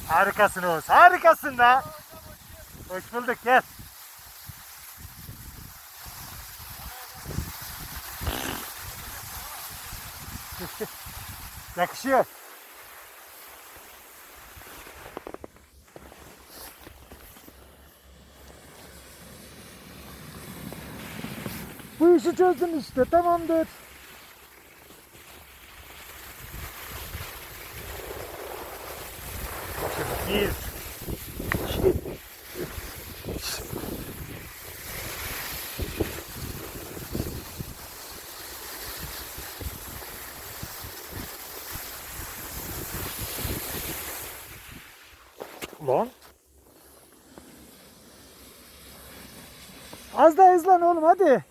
Harikasın Oğuz. Harikasın da. Hoş bulduk, gel. Yakışıyor. Bu işi çözdün işte, tamamdır. Bir. Ulan. Az daha hızlan oğlum, hadi.